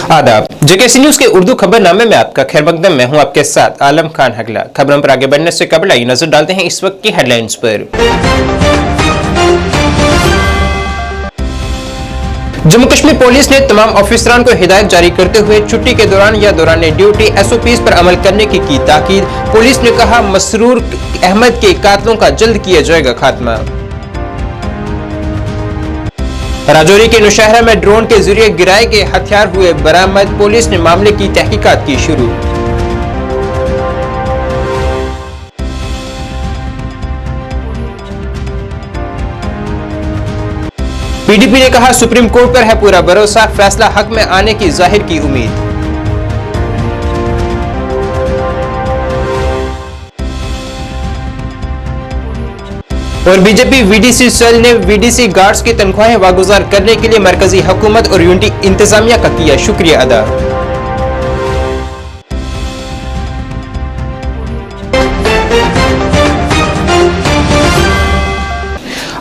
आदाब, JKC news के उर्दू खबरनामे में आपका खैर मकदम। मैं हूं आपके साथ आलम खान हगला। खबरों पर आगे बढ़ने से कबल आइए नजर डालते हैं इस वक्त की हेडलाइंस पर। जम्मू कश्मीर पुलिस ने तमाम ऑफिसरान को हिदायत जारी करते हुए छुट्टी के दौरान या दौरान ड्यूटी एसओपीज पर अमल करने की ताकीद। पुलिस ने कहा, मसरूर अहमद के कातलों का जल्द किया जाएगा खात्मा। राजौरी के नौशहरा में ड्रोन के जरिए गिराए गए हथियार हुए बरामद। पुलिस ने मामले की तहकीकात की शुरू। पीडीपी ने कहा, सुप्रीम कोर्ट पर है पूरा भरोसा, फैसला हक में आने की जाहिर की उम्मीद। और बीजेपी वीडीसी सेल ने वीडीसी गार्ड्स की तनख्वाहें वागुजार करने के लिए मरकजी हुकूमत और यूनिटी इंतजामिया का किया शुक्रिया अदा।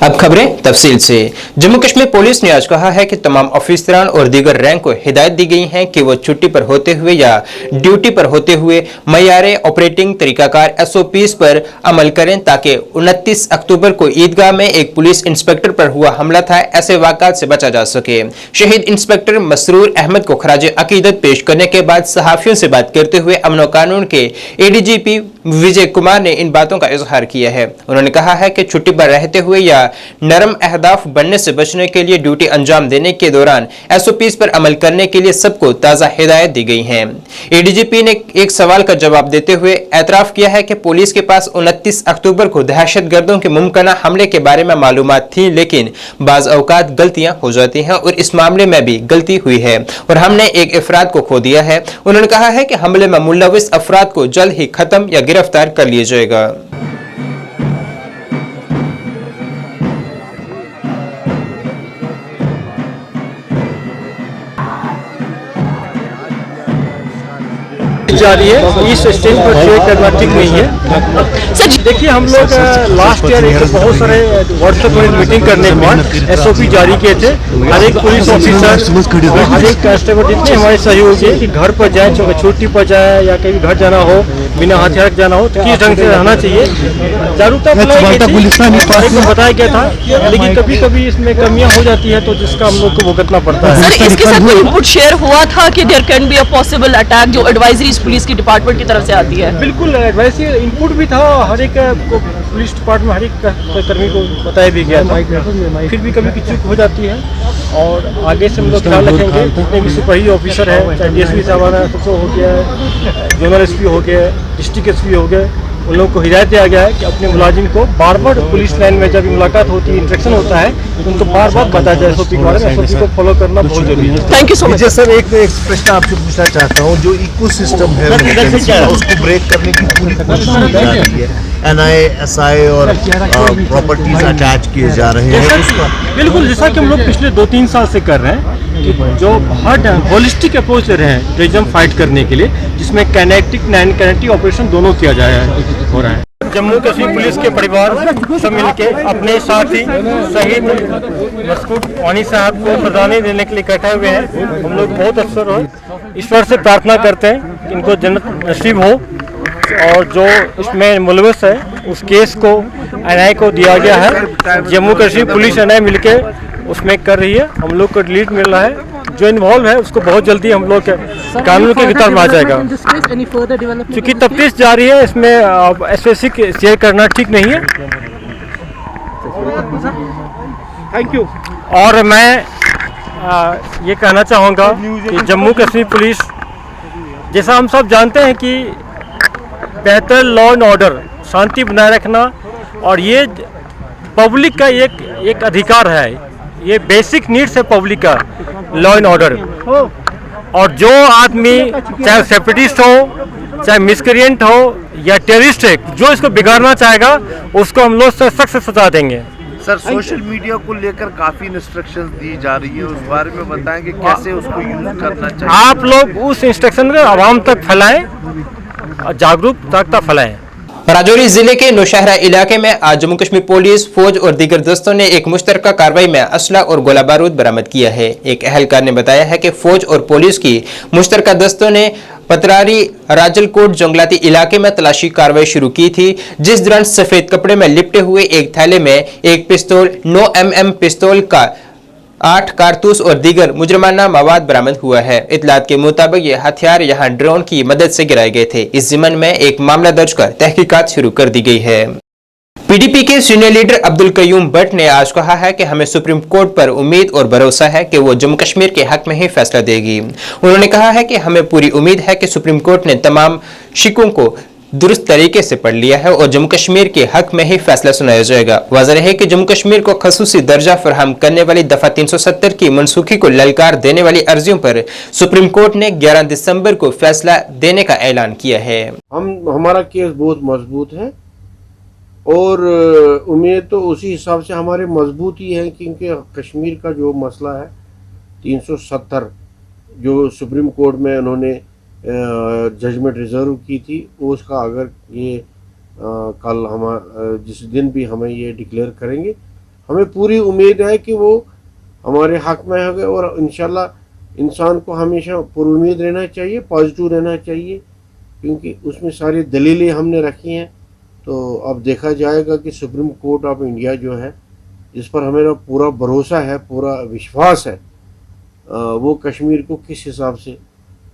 अब खबरें तफसील से। जम्मू कश्मीर पुलिस ने आज कहा है कि तमाम ऑफिसरान और दीगर रैंक को हिदायत दी गई है कि वो छुट्टी पर होते हुए या ड्यूटी पर होते हुए मयारे ऑपरेटिंग तरीकाकार एसओपीज पर अमल करें, ताकि 29 अक्टूबर को ईदगाह में एक पुलिस इंस्पेक्टर पर हुआ हमला था, ऐसे वाक़ात से बचा जा सके। शहीद इंस्पेक्टर मसरूर अहमद को खराज अकीदत पेश करने के बाद सहाफियों से बात करते हुए अमन व कानून के एडीजीपी विजय कुमार ने इन बातों का इजहार किया है। उन्होंने कहा है कि छुट्टी पर रहते हुए या नरम अहदाफ बनने से बचने के लिए ड्यूटी अंजाम देने के दौरान एसओपीज पर अमल करने के लिए सबको ताज़ा हिदायत दी गई है। एडीजीपी ने एक सवाल का जवाब देते हुए एतराफ किया है कि पुलिस के पास 29 अक्टूबर को दहशतगर्दों के मुमकिना हमले के बारे में मालूमात थी, लेकिन बाज़ औकात गलतियां हो जाती हैं और इस मामले में भी गलती हुई है और हमने एक अफराद को खो दिया है। उन्होंने कहा है कि हमले में मुलविस अफराद को जल्द ही खत्म या गिरफ्तार कर लिया जाएगा। जा रही है, इस स्टेज पर शेयर करना ठीक नहीं है। देखिए, हम लोग लास्ट ईयर एक बहुत सारे व्हाट्सएप में मीटिंग करने के बाद एसओपी जारी किए थे। हर एक पुलिस ऑफिसर, हर एक कांस्टेबल जितने हमारे सहयोगी है कि घर पर जाए, छुट्टी पर जाए या कहीं घर जाना हो, बिना हथियार जाना हो, तो किस ढंग से रहना चाहिए, जागरूकता बताया गया था। लेकिन कभी कभी इसमें कमियां हो जाती है, तो जिसका हम लोग को भुगतना पड़ता है। सर, इसके साथ कोई इनपुट शेयर हुआ था कि there can be a possible attack, जो एडवाइजरीज पुलिस की डिपार्टमेंट की तरफ से आती है? बिल्कुल, एडवाइजरी इनपुट भी था, हर एक पुलिस डिपार्टमेंट हर एक कर्मी को बताया भी गया था। फिर भी कभी चूक हो जाती है और आगे से हम लोग ख्याल रखेंगे। जितने भी सिपाही ऑफिसर है, चाहे डीएसपी साहब हो गया, जोनल एसपी हो गया, डिस्ट्रिक्ट एसपी हो गए, उन लोगों को हिदायत दिया गया है कि अपने मुलाजिम को बार बार पुलिस लाइन में जब मुलाकात होती है, इंटरेक्शन होता है, तो उनको बार बार बताया जाए एसओपी के बारे में। एसओपी को फॉलो करना बहुत जरूरी है। Thank you so much. Sir, एक प्रश्न आपसे पूछना चाहता हूँ। जो इकोसिस्टम है उसको ब्रेक करने की पूरी कोशिश की जा रही है, एनआई, एसआई और प्रॉपर्टीज अटैच किए जा रहे हैं। बिल्कुल, जैसा कि हम लोग पिछले 2-3 साल से कर रहे हैं कि जो हर होलिस्टिक अप्रोच ले रहे हैं टेररिज्म फाइट करने के लिए, जिसमें काइनेटिक नॉन काइनेटिक ऑपरेशन दोनों किया जा रहा है। जम्मू कश्मीर पुलिस के परिवार सब मिलके अपने साथी शहीद मसरूर वानी साहब को श्रद्धांजलि देने के लिए इकट्ठे हुए हैं। हम लोग बहुत अवसर हो, ईश्वर से प्रार्थना करते हैं कि इनको जन्नत नसीब हो, और जो इसमें मुलविस है उस केस को एनआई को दिया गया है। जम्मू कश्मीर पुलिस एनआई मिलके उसमें कर रही है। हम लोग को लीड मिल रहा है, जो इन्वॉल्व है उसको बहुत जल्दी हम लोग कानून के भीतर में आ जाएगा। क्योंकि तफ्तीश जारी है, इसमें एसएससी शेयर करना ठीक नहीं है। Thank you. और मैं ये कहना चाहूँगा कि जम्मू कश्मीर पुलिस, जैसा हम सब जानते हैं कि बेहतर लॉ एंड ऑर्डर, शांति बनाए रखना, और ये पब्लिक का एक अधिकार है, ये बेसिक नीड्स है पब्लिक का, लॉ एंड ऑर्डर। और जो आदमी चाहे सेपरेटिस्ट हो, चाहे मिसक्रिएंट हो या टेररिस्ट है, जो इसको बिगाड़ना चाहेगा उसको हम लोग सख्त सजा देंगे। सर, सोशल मीडिया को लेकर काफी इंस्ट्रक्शंस दी जा रही है, उस बारे में बताएंगे कैसे उसको यूज करना चाहिए? आप लोग उस इंस्ट्रक्शन को आवाम तक फैलाएं और जागरूकता फैलाएं। राजौरी जिले के नौशहरा इलाके में आज जम्मू कश्मीर पुलिस, फौज और दीगर दस्तों ने एक मुश्तरका कार्रवाई में असला और गोला बारूद बरामद किया है। एक अहलकार ने बताया है कि फौज और पुलिस की मुश्तरका दस्तों ने पतरारी राजलकोट जंगलाती इलाके में तलाशी कार्रवाई शुरू की थी, जिस दौरान सफेद कपड़े में लिपटे हुए एक थैले में एक पिस्तौल, 9 mm पिस्तौल का 8 कारतूस और दीगर मुजरमाना मवाद बरामद हुआ है। इतलात के मुताबिक ये हथियार यहां ड्रोन की मदद से गिराए गए थे। इस जिम्मन में एक मामला दर्ज कर तहकीकात शुरू कर दी गई है। पीडीपी के सीनियर लीडर अब्दुल कयूम भट्ट ने आज कहा है कि हमें सुप्रीम कोर्ट पर उम्मीद और भरोसा है कि वो जम्मू कश्मीर के हक में ही फैसला देगी। उन्होंने कहा है कि हमें पूरी उम्मीद है कि सुप्रीम कोर्ट ने तमाम शिकों को दुरुस्त तरीके से पढ़ लिया है और जम्मू कश्मीर के हक में ही फैसला सुनाया जाएगा। वाज़ेह है कि जम्मू कश्मीर को खसूसी दर्जा फराहम करने वाली दफा 370 की मनसूखी को ललकार देने वाली अर्जियों पर सुप्रीम कोर्ट ने 11 दिसंबर को फैसला देने का ऐलान किया है। हमारा केस बहुत मजबूत है और उम्मीद तो उसी हिसाब से हमारे मजबूत ही है, क्योंकि कश्मीर का जो मसला है 370 जो सुप्रीम कोर्ट में उन्होंने जजमेंट रिजर्व की थी, उसका अगर ये कल हम जिस दिन भी हमें ये डिक्लेयर करेंगे, हमें पूरी उम्मीद है कि वो हमारे हक में होगा और इंशाल्लाह इंसान को हमेशा पुरुम्मीद रहना चाहिए, पॉजिटिव रहना चाहिए, क्योंकि उसमें सारी दलीलें हमने रखी हैं। तो अब देखा जाएगा कि सुप्रीम कोर्ट ऑफ इंडिया जो है, जिस पर हमें पूरा भरोसा है, पूरा विश्वास है, वो कश्मीर को किस हिसाब से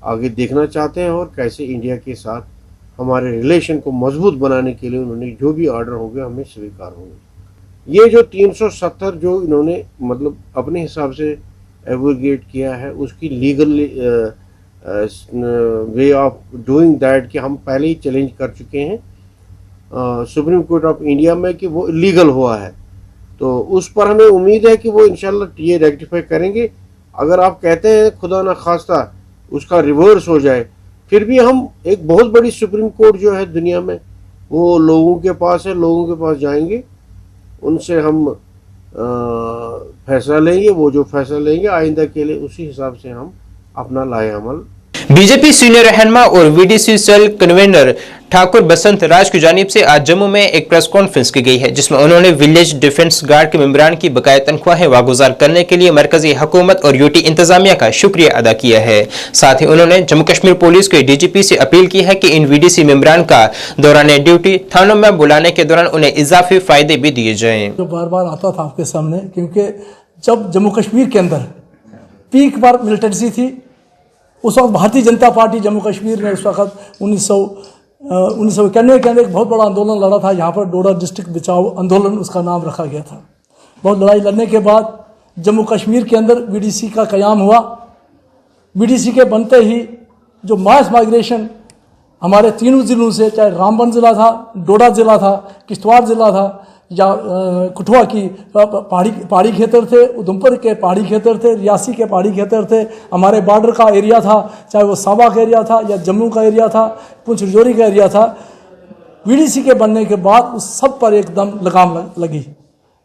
आगे देखना चाहते हैं और कैसे इंडिया के साथ हमारे रिलेशन को मजबूत बनाने के लिए उन्होंने जो भी ऑर्डर होंगे हमें स्वीकार होंगे। ये जो 370 जो इन्होंने मतलब अपने हिसाब से एब्रोगेट किया है, उसकी legal way of doing that कि हम पहले ही चैलेंज कर चुके हैं सुप्रीम कोर्ट ऑफ इंडिया में कि वो इलीगल हुआ है। तो उस पर हमें उम्मीद है कि वो इंशाल्लाह ये रेक्टिफाई करेंगे। अगर आप कहते हैं खुदा ना खास्ता उसका रिवर्स हो जाए, फिर भी हम एक बहुत बड़ी सुप्रीम कोर्ट जो है दुनिया में, वो लोगों के पास है, लोगों के पास जाएंगे, उनसे हम फैसला लेंगे। वो जो फैसला लेंगे आइंदा के लिए उसी हिसाब से हम अपना लाए अमल। बीजेपी सीनियर रहनुमा और वीडीसी सेल कन्वीनर ठाकुर बसंत राज की जानिब से आज जम्मू में एक प्रेस कॉन्फ्रेंस की गई है, जिसमें उन्होंने विलेज डिफेंस गार्ड के मेंबरान की बकाया तनख्वाहें वागुजार करने के लिए मरकजी हुकूमत और यूटी इंतजामिया का शुक्रिया अदा किया है। साथ ही उन्होंने जम्मू कश्मीर पुलिस के डीजीपी से अपील की है कि इन वीडीसी मेंबरान का दौरान ड्यूटी थानों में बुलाने के दौरान उन्हें इजाफी फायदे भी दिए जाएं। जो बार बार आता था आपके सामने, क्योंकि जब जम्मू कश्मीर के अंदर पीक बार मिलिटेंसी थी, उस वक्त भारतीय जनता पार्टी जम्मू कश्मीर ने उस वक्त 1991 के अंदर एक बहुत बड़ा आंदोलन लड़ा था। यहाँ पर डोडा डिस्ट्रिक्ट बचाओ आंदोलन उसका नाम रखा गया था। बहुत लड़ाई लड़ने के बाद जम्मू कश्मीर के अंदर बीडीसी का क़याम हुआ। बीडीसी के बनते ही जो मास माइग्रेशन हमारे तीनों ज़िलों से, चाहे रामबन ज़िला था, डोडा ज़िला था, किश्तवाड़ ज़िला था, या कठुआ की पहाड़ी क्षेत्र थे, उधमपुर के पहाड़ी क्षेत्र थे, रियासी के पहाड़ी क्षेत्र थे, हमारे बॉर्डर का एरिया था, चाहे वो साबा का एरिया था या जम्मू का एरिया था, पुंछ रजौरी का एरिया था। बीडीसी के बनने के बाद उस सब पर एकदम लगाम लगी।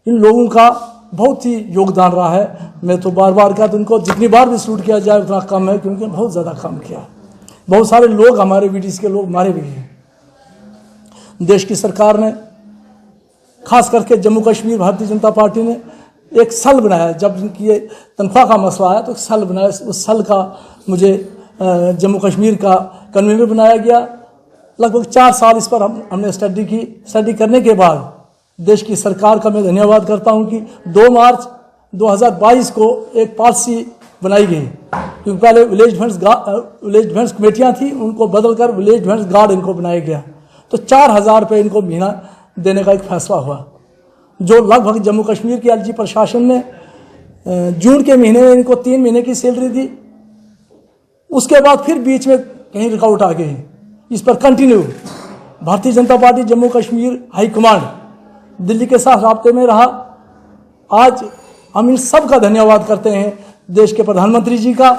इन लोगों का बहुत ही योगदान रहा है। मैं तो बार बार कहता हूं, उनको जितनी बार भी सल्यूट किया जाए उतना कम है, क्योंकि बहुत ज़्यादा काम किया। बहुत सारे लोग हमारे बीडीसी के लोग मारे भी हैं। देश की सरकार ने, खास करके जम्मू कश्मीर भारतीय जनता पार्टी ने एक सेल बनाया। जब इनकी ये तनख्वाह का मसला आया तो एक सेल बनाया। उस सेल का मुझे जम्मू कश्मीर का कन्वीनर बनाया गया। लगभग 4 साल इस पर हमने स्टडी की। स्टडी करने के बाद देश की सरकार का मैं धन्यवाद करता हूं कि 2 मार्च 2022 को एक पॉलिसी बनाई गई, क्योंकि पहले विलेज डिफेंस कमेटियाँ थी, उनको बदलकर विलेज डिफेंस गार्ड इनको बनाया गया। तो 4000 रुपये इनको महीना देने का एक फैसला हुआ, जो लगभग जम्मू कश्मीर की एलजी प्रशासन ने जून के महीने में इनको 3 महीने की सैलरी दी। उसके बाद फिर बीच में कहीं रुकावट आ गई। इस पर continue Bharatiya Janata party Jammu Kashmir high command Delhi के साथ राब्ते में रहा। आज हम इन सब का धन्यवाद करते हैं, देश के प्रधानमंत्री जी का,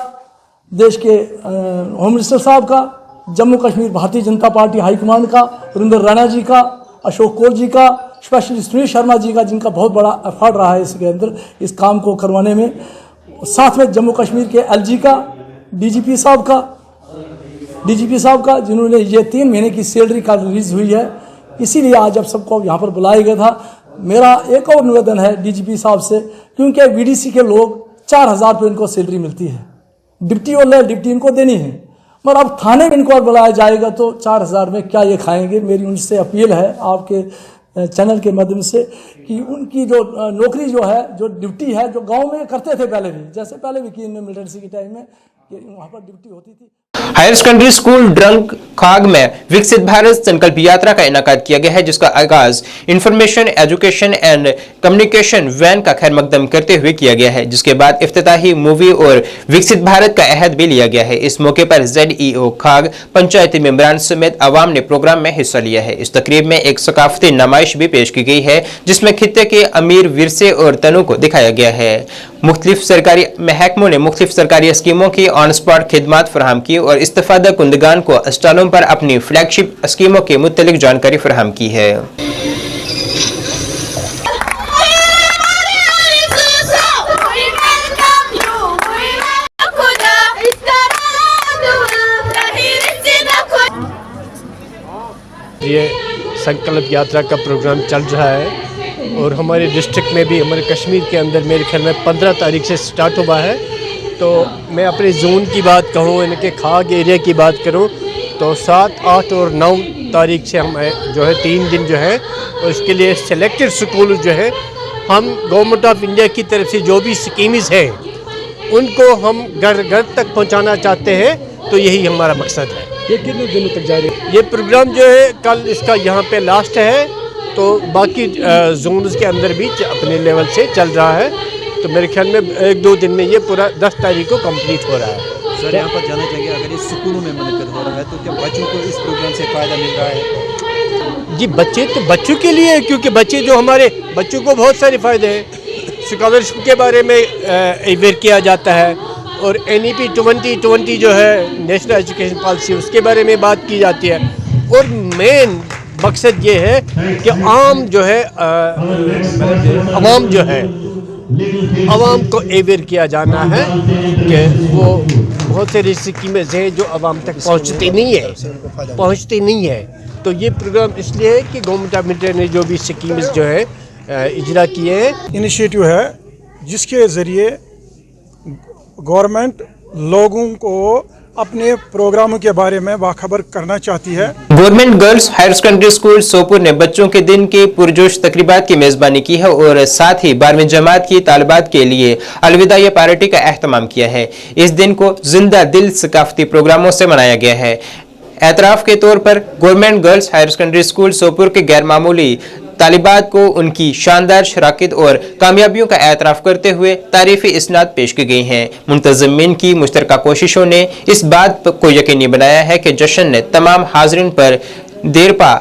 देश के होम मिनिस्टर साहब का, Jammu Kashmir Bharatiya Janata party high command का, वरिंदर राणा जी का, अशोक कौर जी का, स्पेशली सुनील शर्मा जी का, जिनका बहुत बड़ा एफर्ट रहा है इसके अंदर इस काम को करवाने में। साथ में जम्मू कश्मीर के एलजी का, डीजीपी साहब का, जिन्होंने ये 3 महीने की सैलरी का रिलीज हुई है, इसीलिए आज जब सबको यहाँ पर बुलाया गया था, मेरा एक और निवेदन है डीजीपी साहब से, क्योंकि बीडीसी के लोग 4,000 रुपये इनको सैलरी मिलती है, डिप्टी और ले डिप्टी इनको देनी है, मगर अब थाने में इनको बुलाया जाएगा तो 4,000 में क्या ये खाएंगे। मेरी उनसे अपील है आपके चैनल के माध्यम से कि उनकी जो नौकरी जो है, जो ड्यूटी है, जो गांव में करते थे पहले भी, जैसे पहले भी की मिलिटेंसी के टाइम में वहाँ पर ड्यूटी होती थी। हायर सेकेंडरी स्कूल ड्रंक खाग में विकसित भारत संकल्प यात्रा का इनेकाद किया गया है, जिसका आगाज information education and communication when का खैर मकदम करते हुए किया गया है, जिसके बाद इफ्तिताही मूवी और विकसित भारत का अहद भी लिया गया है। इस मौके पर ZEO खाग, पंचायती मेंबरान समेत आवाम ने प्रोग्राम में हिस्सा लिया है। इस तकरीब में एक सकाफती नुमाइश भी पेश की गई है, जिसमें खित्ते के अमीर विरसे और तनु को दिखाया गया है। मुख्तलिफ सरकारी महकमों ने मुख्तलिफ सरकारी स्कीमों की ऑन स्पॉट खिदमात फराहम की और इस्तेफादा कुंदगान को स्टॉलों पर अपनी फ्लैगशिप स्कीमों के मुतल्लिक जानकारी फराहम की है। ये संकल्प यात्रा का प्रोग्राम चल रहा है और हमारे डिस्ट्रिक्ट में भी, हमारे कश्मीर के अंदर मेरे ख्याल में 15 तारीख से स्टार्ट हुआ है। तो मैं अपने जोन की बात कहूँ, इनके खाग एरिया की बात करूँ तो 7, 8 और 9 तारीख से हम जो है 3 दिन जो है, और इसके लिए सेलेक्टेड स्कूल जो है हम गवर्नमेंट ऑफ इंडिया की तरफ से जो भी स्कीम्स हैं उनको हम घर घर तक पहुँचाना चाहते हैं। तो यही हमारा मकसद है। ये कितने दिनों तक जारी है? ये प्रोग्राम जो है कल इसका यहाँ पे लास्ट है, तो बाकी जोन्स के अंदर भी अपने लेवल से चल रहा है। तो मेरे ख्याल में 1-2 दिन में ये पूरा 10 तारीख को कंप्लीट हो रहा है। सर, यहाँ पर जाना चाहिए, अगर इस स्कूलों में मुनक़्क़द हो रहा है तो क्या बच्चों को इस प्रोग्राम से फ़ायदा मिल रहा है? जी, बच्चे तो बच्चों के लिए, क्योंकि बच्चे जो हमारे बच्चों को बहुत सारे फ़ायदे हैं। स्कॉलरशिप के बारे में अवेयर किया जाता है और NEP 2020 जो है नेशनल एजुकेशन पॉलिसी, उसके बारे में बात की जाती है। और मेन मकसद ये है कि आम जो है आवाम जो है, आवाम को अवेयर किया जाना है कि वो बहुत सारी स्कीमें हैं जो आवाम तक पहुंचती नहीं है। तो ये प्रोग्राम इसलिए है कि गवर्नमेंट ऑफ इंडिया ने जो भी स्कीम्स जो है इजरा किए हैं, इनिशिएटिव है जिसके ज़रिए गवर्नमेंट लोगों को अपने प्रोग्रामों के बारे में बाखबर करना चाहती है। Government girls higher secondary school Sopore ने बच्चों के दिन के पुरजोश तकरीबात की मेजबानी की है और साथ ही 12वीं जमात की तालिबात के लिए अलविदा पार्टी का एहतमाम किया है। इस दिन को जिंदा दिल सकाफती प्रोग्रामों से मनाया गया है। एतराफ़ के तौर पर government girls higher secondary school Sopore के गैर मामूली तालिबात को उनकी शानदार शराकत और कामयाबियों का एतराफ़ करते हुए तारीफ़ी इसनाद पेश की गई हैं। मुंतज़िमीन की मुश्तरका कोशिशों ने इस बात को यकीनी बनाया है कि जश्न ने तमाम हाज़रीन पर देरपा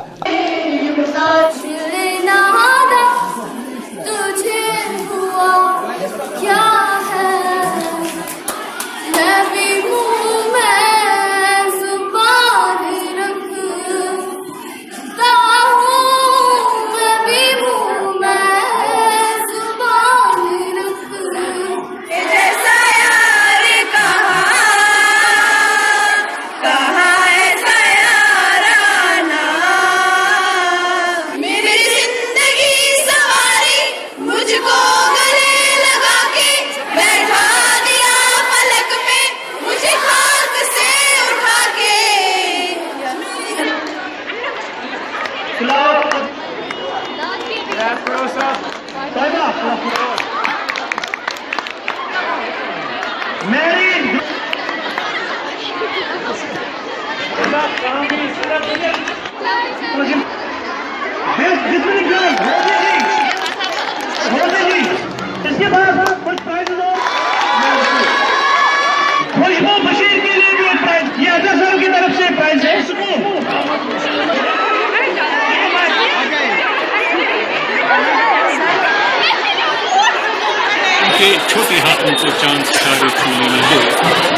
इसके बाद कुछ प्राइज खुशबू बशीर के लिए भी प्राइज, ये अजहर साहब की तरफ से प्राइज है। के छोटे हाथों को चांद सितारे छू लेने दो,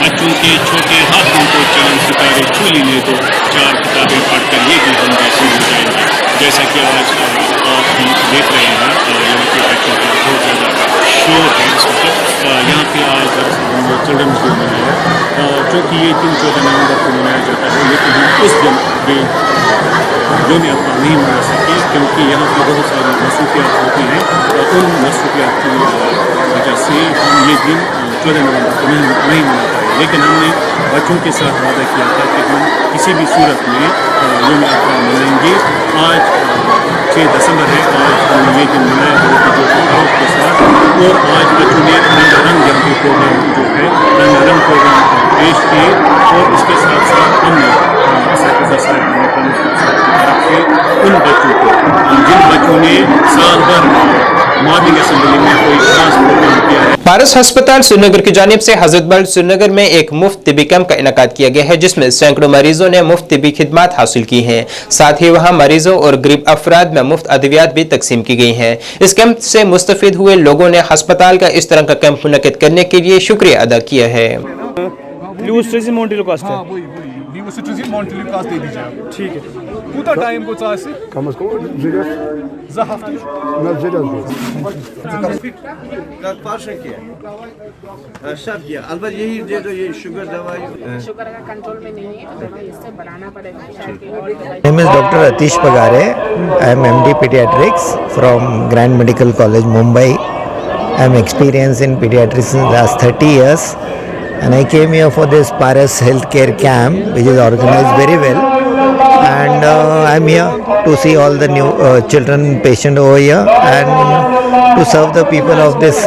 बच्चों के छोटे हाथों को चांद सितारे छू लेने दो, 4 किताबें पढ़कर ये भी हम जैसे हो जाएंगे। जैसा कि आज आप भी देख रहे हैं, यहाँ पे बच्चों का बहुत ज़्यादा शोर है इस वक्त। यहाँ पे आज चिल्ड्रंस डे मनाया चूँकि ये दिन 14 नवंबर को मनाया जाता है, लेकिन हम उस दिन भी यौम अता नहीं मना सके क्योंकि यहाँ पर बहुत सारी मसरूफियात होती हैं और उन मसरूफियात की वजह से हम ये दिन 14 नवंबर को नहीं मना पाए। लेकिन हमने बच्चों के साथ वादा किया था कि हम किसी भी सूरत में यौम अता मनाएंगे। आज 6 दिसंबर है, आज हमने ये दिन मनाया बहुत ही जोश के साथ और आज बच्चों ने रंगारंग यहाँ के प्रोग्राम जो है रंगारंग प्रोग्राम पेश किए और इसके साथ साथ हमने उन बच्चों को जिन बच्चों ने साल भर मॉर्निंग असेंबली में कोई खास प्रोग्राम किया है। पारस अस्पताल श्रीनगर की जानिब से हजरतबल श्रीनगर में एक मुफ्त तिबी कैंप का इनेकाद किया गया है, जिसमें सैकड़ों मरीजों ने मुफ्त तिबी खिदमात हासिल की हैं। साथ ही वहां मरीजों और गरीब अफराद में मुफ्त अद्वियात भी तकसीम की गई हैं। इस कैंप से मुस्तफिद हुए लोगों ने अस्पताल का इस तरह का कैंप मुनक्किद करने के लिए शुक्रिया अदा किया है। ठीक है कूता टाइम को कम अज कम 2 हफ्ते शुगर का कंट्रोल में नहीं है, दवाई इससे बढ़ाना पड़ेगा। Name is doctor Atish Pagare, I am MD pediatrics from Grand Medical College Mumbai. I am experienced in pediatrics in the last 30 years and I came here for this Paras healthcare camp which is organized very well, and I am here to see all the new children patient over here and to serve the people of this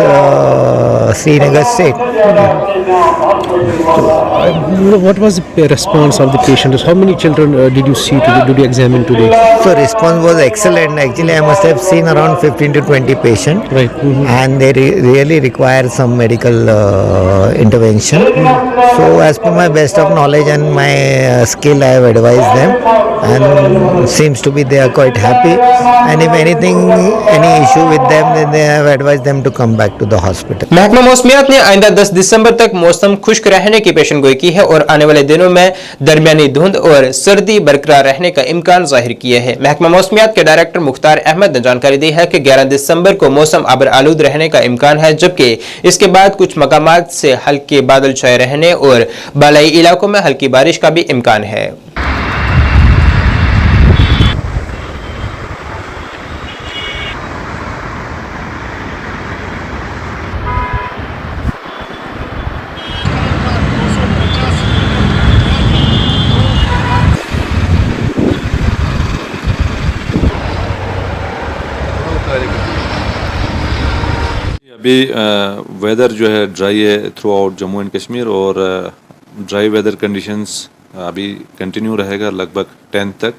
Srinagar state. What was the response of the patients? How many children did you see today? Did you examine today? So response was excellent. Actually, I must have seen around 15 to 20 patients, Right. and they really require some medical intervention. So, as per my best of knowledge and my skill, I have advised them, and seems to be they are quite happy. And if anything, any issue with them, then they have advised them to come back to the hospital. महकमा मौसमियात ने आइंदा 10 दिसंबर तक मौसम खुश्क रहने की पेशनगोई की है और आने वाले दिनों में दरमियानी धुंध और सर्दी बरकरार रहने का इम्कान जाहिर किया है। महकमा मौसमियात के डायरेक्टर मुख्तार अहमद ने जानकारी दी है कि 11 दिसंबर को मौसम आबर आलूद रहने का इम्कान है, जबकि इसके बाद कुछ मकामात से हल्के बादल छाए रहने और बालाई इलाकों में हल्की बारिश का भी इम्कान है। अभी वेदर जो है ड्राई है through out Jammu and Kashmir और ड्राई वेदर कंडीशंस अभी कंटिन्यू रहेगा लगभग 10 तक।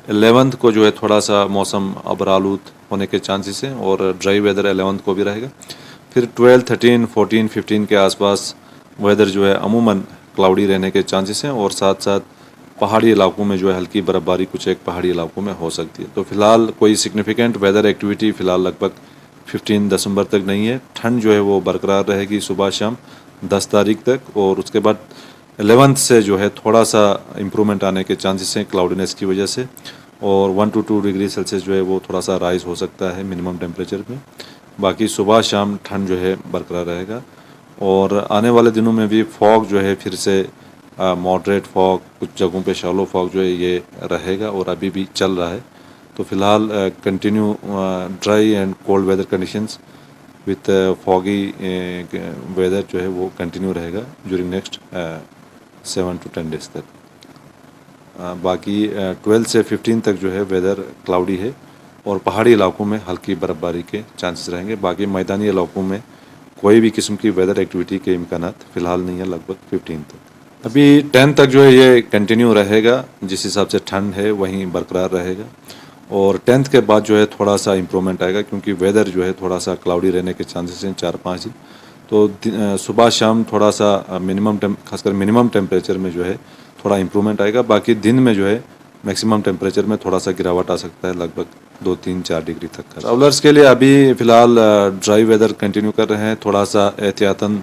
11th को जो है थोड़ा सा मौसम अबरालूद होने के चांसेस हैं और ड्राई वेदर 11th को भी रहेगा। फिर 12, 13, 14, 15 के आसपास वेदर जो है अमूमन क्लाउडी रहने के चांसेस हैं और साथ साथ पहाड़ी इलाकों में जो है हल्की बर्फबारी कुछ एक पहाड़ी इलाकों में हो सकती है। तो फिलहाल कोई सिग्निफिकेंट वेदर एक्टिविटी फ़िलहाल लगभग 15 दिसंबर तक नहीं है। ठंड जो है वो बरकरार रहेगी सुबह शाम 10 तारीख तक और उसके बाद 11th से जो है थोड़ा सा इम्प्रूवमेंट आने के चांसेस हैं क्लाउडीनेस की वजह से और 1 to 2 डिग्री सेल्सियस जो है वो थोड़ा सा राइज हो सकता है मिनिमम टेम्परेचर में। बाकी सुबह शाम ठंड जो है बरकरार रहेगा और आने वाले दिनों में भी फॉग जो है फिर से मॉडरेट फॉग, कुछ जगहों पे शैलो फॉग जो है ये रहेगा और अभी भी चल रहा है। तो फिलहाल continue dry and cold weather conditions with foggy weather जो है वो कंटिन्यू रहेगा ड्यूरिंग नेक्स्ट 7 to 10 डेज तक। बाकी 12 से 15 तक जो है वेदर क्लाउडी है और पहाड़ी इलाकों में हल्की बर्फबारी के चांसेस रहेंगे। बाकी मैदानी इलाकों में कोई भी किस्म की वेदर एक्टिविटी के इम्कानात फ़िलहाल नहीं है लगभग 15 तक। अभी 10 तक जो है ये कंटिन्यू रहेगा, जिस हिसाब से ठंड है वहीं बरकरार रहेगा और 10th के बाद जो है थोड़ा सा इम्प्रूवमेंट आएगा क्योंकि वेदर जो है थोड़ा सा क्लाउडी रहने के चांसेस हैं 4-5 दिन। तो सुबह शाम थोड़ा सा खासकर मिनिमम टेम्परेचर में जो है थोड़ा इम्प्रूवमेंट आएगा। बाकी दिन में जो है मैक्सिमम टेम्परेचर में थोड़ा सा गिरावट आ सकता है लगभग 2-3-4 डिग्री तक। ट्रैवलर्स के लिए अभी फ़िलहाल ड्राई वेदर कंटिन्यू कर रहे हैं, थोड़ा सा एहतियातन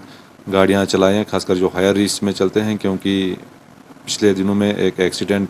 गाड़ियाँ चलाएँ, खासकर जो हायर रिस्क में चलते हैं क्योंकि पिछले दिनों में एक एक्सीडेंट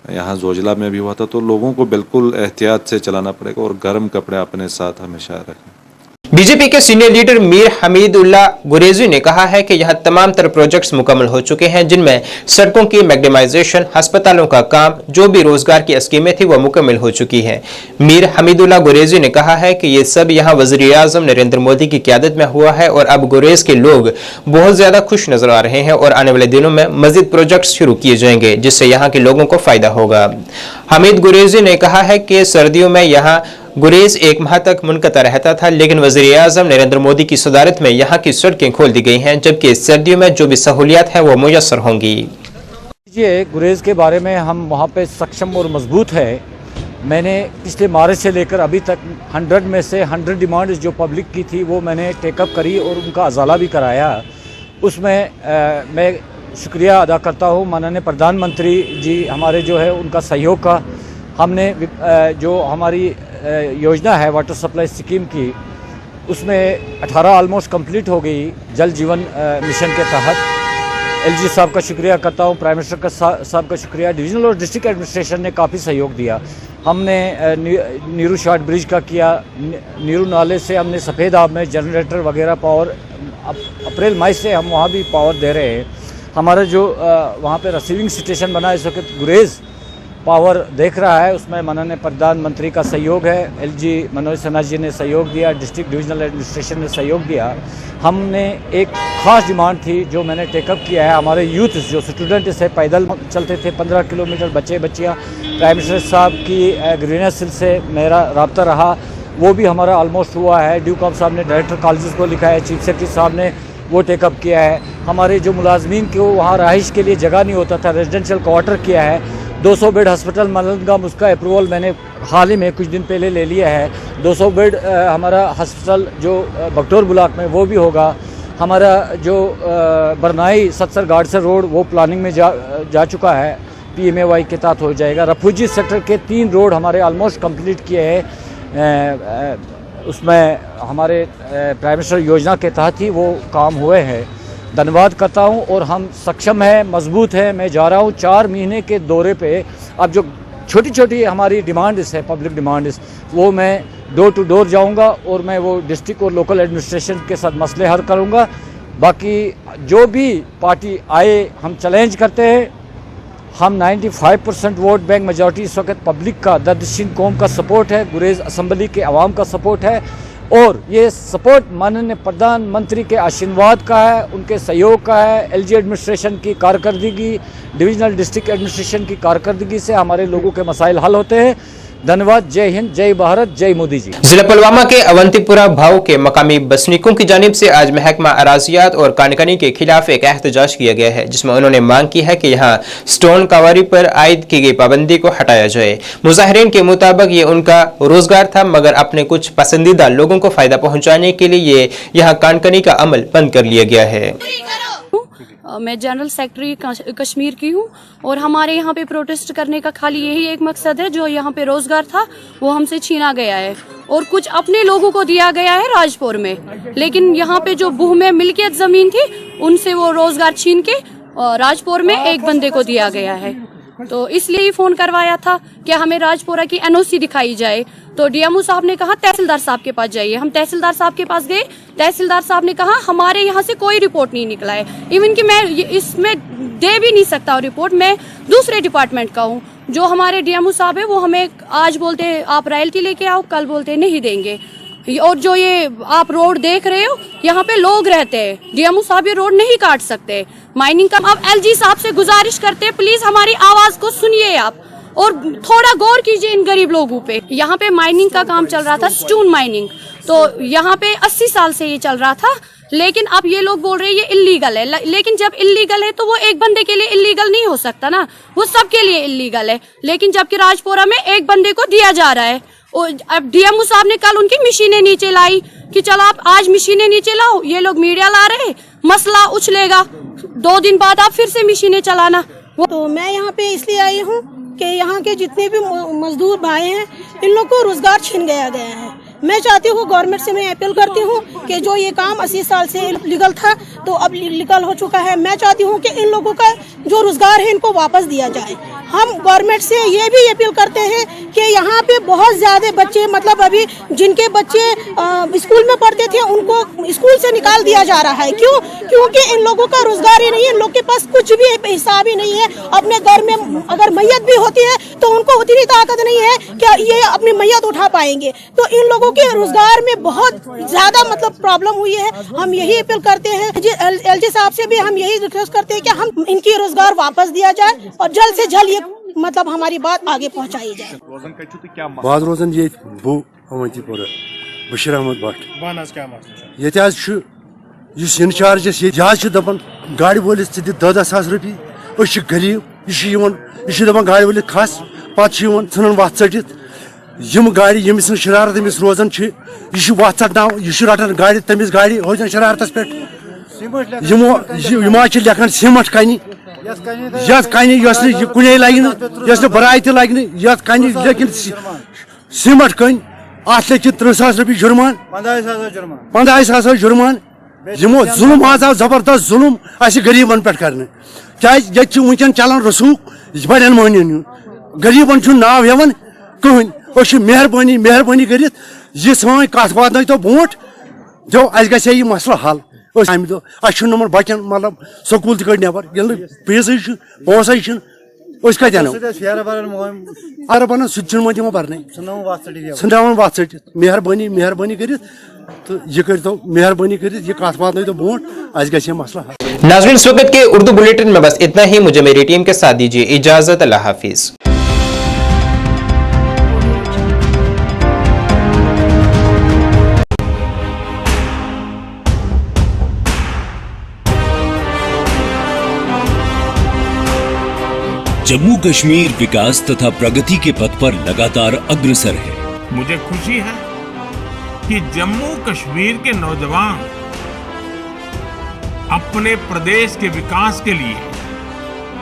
यहाँ जोजिला में भी हुआ था। तो लोगों को बिल्कुल एहतियात से चलाना पड़ेगा और गर्म कपड़े अपने साथ हमेशा रखें। बीजेपी के सीनियर लीडर मीर हमीदुल्लाह गुरेजी ने कहा है कि यहां तमाम तरह प्रोजेक्ट्स मुकम्मल हो चुके हैं, जिनमें सड़कों की मैग्नेमाइजेशन, अस्पतालों का काम, जो भी रोजगार की स्कीमें थी वो मुकम्मल हो चुकी हैं। मीर हमीदुल्लाह गुरेजी ने कहा है कि ये सब यहां वज़ीर-ए-आज़म नरेंद्र मोदी की क़यादत में हुआ है और अब गुरेज के लोग बहुत ज्यादा खुश नजर आ रहे हैं और आने वाले दिनों में मजीद प्रोजेक्ट शुरू किए जाएंगे, जिससे यहाँ के लोगों को फायदा होगा। हमीद गुरेजी ने कहा है कि सर्दियों में यहाँ गुरेज 1 माह तक मुनक़ता रहता था, लेकिन वज़ीर-ए-आज़म नरेंद्र मोदी की सदारत में यहाँ की सड़कें खोल दी गई हैं, जबकि सर्दियों में जो भी सहूलियात है वो मुयस्सर होंगी। ये गुरेज के बारे में हम वहाँ पे सक्षम और मजबूत है। मैंने पिछले मार्च से लेकर अभी तक 100 में से 100 डिमांड्स जो पब्लिक की थी वो मैंने टेकअप करी और उनका अजाला भी कराया। उसमें मैं शुक्रिया अदा करता हूँ माननीय प्रधानमंत्री जी हमारे जो है उनका सहयोग का। हमने जो हमारी योजना है वाटर सप्लाई स्कीम की, उसमें 18 ऑलमोस्ट कंप्लीट हो गई जल जीवन मिशन के तहत। एलजी साहब का शुक्रिया करता हूँ, प्राइम मिनिस्टर का साहब का शुक्रिया। डिविजनल और डिस्ट्रिक्ट एडमिनिस्ट्रेशन ने काफ़ी सहयोग दिया। हमने नीरू शॉर्ट ब्रिज का किया, नीरू नाले से हमने सफ़ेद आब में जनरेटर वगैरह पावर अप्रैल मई से हम वहाँ भी पावर दे रहे हैं। हमारा जो वहाँ पे रिसीविंग स्टेशन बना इस वक्त गुरेज पावर देख रहा है, उसमें माननीय प्रधानमंत्री का सहयोग है। एलजी मनोज सिन्हा जी ने सहयोग दिया, डिस्ट्रिक्ट डिविजनल एडमिनिस्ट्रेशन ने सहयोग दिया। हमने एक ख़ास डिमांड थी जो मैंने टेकअप किया है, हमारे यूथ जो स्टूडेंट से पैदल चलते थे 15 किलोमीटर, बच्चे बच्चियाँ, प्राइम मिनिस्टर साहब की ग्रीनर सेल से मेरा रब्ता रहा, वो भी हमारा ऑलमोस्ट हुआ है। ड्यू कॉम साहब ने डायरेक्टर कॉलेज को लिखा है, चीफ सेक्रेटरी साहब ने वो टेकअप किया है। हमारे जो मुलाजमीन को वहाँ रहाइश के लिए जगह नहीं होता था, रेजिडेंशियल क्वार्टर किया है। 200 बेड हॉस्पिटल मलंगम, उसका अप्रूवल मैंने हाल ही में कुछ दिन पहले ले लिया है। 200 बेड हमारा हॉस्पिटल जो बगटोर ब्लॉक में वो भी होगा। हमारा जो बरनाई सत्सर गाड़सर रोड वो प्लानिंग में जा चुका है, PMAY के तहत हो जाएगा। रफूजी सेक्टर के 3 रोड हमारे ऑलमोस्ट कंप्लीट किए हैं, उसमें हमारे प्राइम मिनिस्टर योजना के तहत ही वो काम हुए हैं। धन्यवाद करता हूं और हम सक्षम है, मजबूत है। मैं जा रहा हूं 4 महीने के दौरे पे। अब जो छोटी छोटी हमारी डिमांड्स है, पब्लिक डिमांड्स, वो मैं डोर टू डोर जाऊंगा और मैं वो डिस्ट्रिक्ट और लोकल एडमिनिस्ट्रेशन के साथ मसले हल करूंगा। बाकी जो भी पार्टी आए हम चैलेंज करते हैं। हम 95% वोट बैंक मेजॉरिटी इस वक्त पब्लिक का, दर्दशीन कौम का सपोर्ट है, गुरेज असम्बली के अवाम का सपोर्ट है और ये सपोर्ट माननीय प्रधानमंत्री के आशीर्वाद का है, उनके सहयोग का है। एलजी एडमिनिस्ट्रेशन की कारकर्दगी, डिविजनल डिस्ट्रिक्ट एडमिनिस्ट्रेशन की कारकर्दगी से हमारे लोगों के मसाइल हल होते हैं। धन्यवाद। जय हिंद, जय भारत, जय मोदी जी। जिला पुलवामा के अवंतीपुरा भाव के मकामी बसनीकों की जानिब से आज महकमा अराजियात और कानकनी के खिलाफ एक एहतजाज किया गया है, जिसमें उन्होंने मांग की है कि यहाँ स्टोन कावारी पर आयद की गई पाबंदी को हटाया जाए। मुजाहिरीन के मुताबिक ये उनका रोजगार था, मगर अपने कुछ पसंदीदा लोगों को फायदा पहुंचाने के लिए ये यहाँ कानकनी का अमल बंद कर लिया गया है। मैं जनरल सेक्रेटरी कश्मीर की हूँ और हमारे यहाँ पे प्रोटेस्ट करने का खाली यही एक मकसद है, जो यहाँ पे रोजगार था वो हमसे छीना गया है और कुछ अपने लोगों को दिया गया है राजपुर में, लेकिन यहाँ पे जो बुह में मिल्कियत जमीन थी उनसे वो रोजगार छीन के राजपुर में एक बंदे को दिया गया है। तो इसलिए ही फोन करवाया था कि हमें राजपुरा की NOC दिखाई जाए। तो DMO साहब ने कहा तहसीलदार साहब के पास जाइए। हम तहसीलदार साहब के पास गए, तहसीलदार साहब ने कहा हमारे यहाँ से कोई रिपोर्ट नहीं निकला है। इवन कि मैं इसमें दे भी नहीं सकता रिपोर्ट, मैं दूसरे डिपार्टमेंट का हूँ। जो हमारे DMO साहब है वो हमें आज बोलते आप रॉयल्टी लेके आओ, कल बोलते नहीं देंगे। और जो ये आप रोड देख रहे हो यहाँ पे लोग रहते हैं, DMO साहब ये रोड नहीं काट सकते। माइनिंग का अब LG साहब से गुजारिश करते हैं, प्लीज हमारी आवाज को सुनिए आप और थोड़ा गौर कीजिए इन गरीब लोगों पे। यहाँ पे माइनिंग का काम चल रहा था, स्टोन माइनिंग, तो यहाँ पे 80 साल से ये चल रहा था, लेकिन अब ये लोग बोल रहे हैं ये इल्लीगल है। लेकिन जब इल्लीगल है तो वो एक बंदे के लिए इल्लीगल नहीं हो सकता ना, वो सबके लिए इल्लीगल है। लेकिन जबकि राजपुरा में एक बंदे को दिया जा रहा है। और अब DMO साहब ने कल उनकी मशीनें नीचे लाई कि चलो आप आज मशीनें नीचे लाओ, ये लोग मीडिया ला रहे, मसला उछलेगा, 2 दिन बाद आप फिर से मशीनें चलाना। तो मैं यहाँ पे इसलिए आई हूँ कि यहाँ के जितने भी मजदूर भाई हैं इन लोग को रोजगार छीन गया है। मैं चाहती हूँ गवर्नमेंट से मैं अपील करती हूँ कि जो ये काम 80 साल से लीगल था तो अब लीगल हो चुका है। मैं चाहती हूँ कि इन लोगों का जो रोजगार है इनको वापस दिया जाए। हम गवर्नमेंट से ये भी अपील करते हैं कि यहाँ पे बहुत ज्यादा बच्चे, मतलब अभी जिनके बच्चे स्कूल में पढ़ते थे उनको स्कूल से निकाल दिया जा रहा है। क्यों? क्योंकि इन लोगों का रोजगार ही नहीं है, इन लोग के पास कुछ भी हिसाब ही नहीं है। अपने घर में अगर मैयत भी होती है तो उनको उतनी ताकत नहीं है कि ये अपनी मैयत उठा पाएंगे। तो इन लोगों के रोजगार में बहुत ज्यादा मतलब प्रॉब्लम हुई है। हम यही अपील करते हैं एलजी साहब से भी हम यही रिक्वेस्ट करते हैं कि हम इनकी रोजगार वापस दिया जाए और जल्द से जल्द ये मतलब हमारी बात आगे पहुंचाई जाए। बात रोजान ये बो अवंतीपुरा बशीर अहमद भट्ट ये इंचार्ज ये दपान गाड़ी वोलिस 10,000 रुपये गरीब यह दपान गाड़ी वोलिस खस पे इन वत चटित यम गाड़ी यमिस शरारत अमिस रोजान यह वत चटना यह रटान गाड़ी तमिस गाड़ी होजान शरारत पे यम लेखान सीमट कन यथ कन कुने लगे बराय त लगे यथ कन लेकिन सीमट कन अत लगे 30,000 रुपये जुर्मान 15,000 जुर्मान यमो जुलम आज आव जबरदस्त जुलम गरीबन पे कर क्या वनकन चलान रसूख बड़न महन गरीबन नाव हेवन कहन मेहरबानी मेहरबानी कर यह सन कत वात तो बोट जो अस ग मसल हल अमे दो बचन मतलब स्कूल तक नबर फीस पोस कत अनो अर बन सह तम बरन सनावन वत चटित मेहरबानी मेहरबानी कर तो यह कर तो मेहरबानी कर यह कत वात तो बोट अस ग मसला हल। नाज़रीन, इस वक्त के उर्दू बुलेटिन में बस इतना ही। मुझे मेरी टीम के साथ दीजिए इजाजत। अल्लाह हाफिज। जम्मू कश्मीर विकास तथा प्रगति के पथ पर लगातार अग्रसर है। मुझे खुशी है कि जम्मू कश्मीर के नौजवान अपने प्रदेश के विकास के लिए